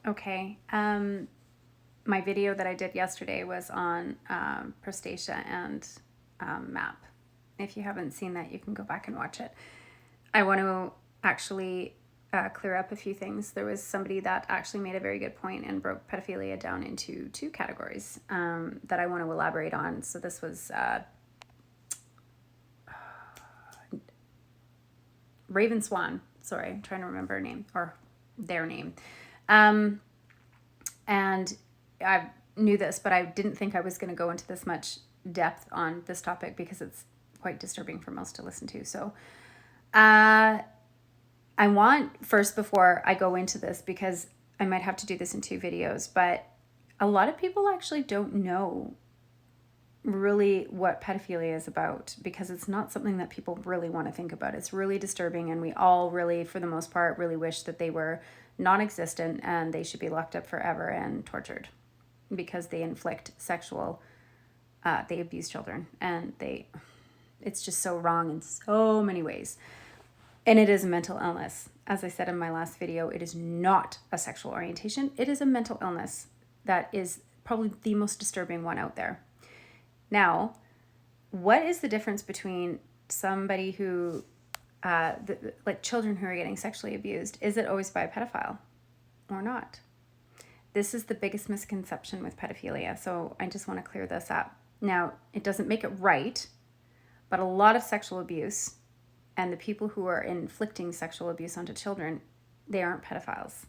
Okay. My video that I did yesterday was on Prostatia and MAP. If you haven't seen that, you can go back and watch it. I want to actually clear up a few things. There was somebody that actually made a very good point and broke pedophilia down into two categories that I want to elaborate on. So this was Raven Swan. Sorry, I'm trying to remember her name or their name. And I knew this, but I didn't think I was going to go into this much depth on this topic because it's quite disturbing for most to listen to. So I want, first, before I go into this, because I might have to do this in two videos, but a lot of people actually don't know really what pedophilia is about because it's not something that people really want to think about. It's really disturbing, and we all really, for the most part, really wish that they were non-existent and they should be locked up forever and tortured because they inflict sexual, they abuse children, and it's just so wrong in so many ways. And it is a mental illness. As I said in my last video, it is not a sexual orientation. It is a mental illness that is probably the most disturbing one out there. Now, what is the difference between somebody who, like children who are getting sexually abused? Is it always by a pedophile or not? This is the biggest misconception with pedophilia. So I just want to clear this up. Now, it doesn't make it right, but a lot of sexual abuse and the people who are inflicting sexual abuse onto children, they aren't pedophiles.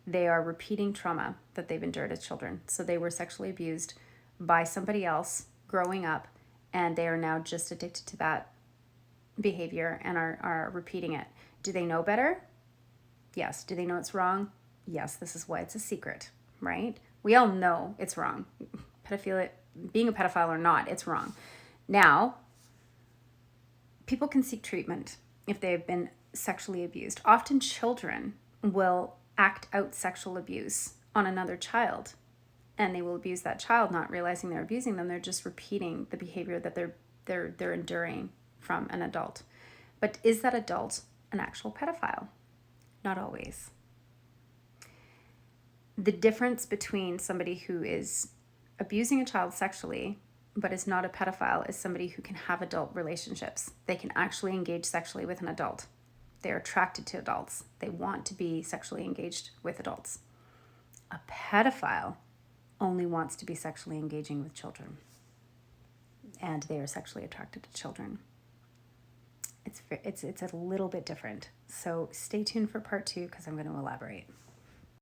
They are repeating trauma that they've endured as children. So they were sexually abused by somebody else growing up, and they are now just addicted to that behavior and are repeating it. Do they know better? Yes. Do they know it's wrong? Yes. This is why it's a secret, right? We all know it's wrong. Pedophilia, being a pedophile or not, it's wrong. Now, people can seek treatment if they have been sexually abused. Often children will act out sexual abuse on another child, and they will abuse that child not realizing they're abusing them. They're just repeating the behavior that they're enduring from an adult. But is that adult an actual pedophile? Not always. The difference between somebody who is abusing a child sexually but is not a pedophile is somebody who can have adult relationships. They can actually engage sexually with an adult. They're attracted to adults. They want to be sexually engaged with adults. A pedophile only wants to be sexually engaging with children, and they are sexually attracted to children. It's a little bit different. So stay tuned for part 2 because I'm going to elaborate.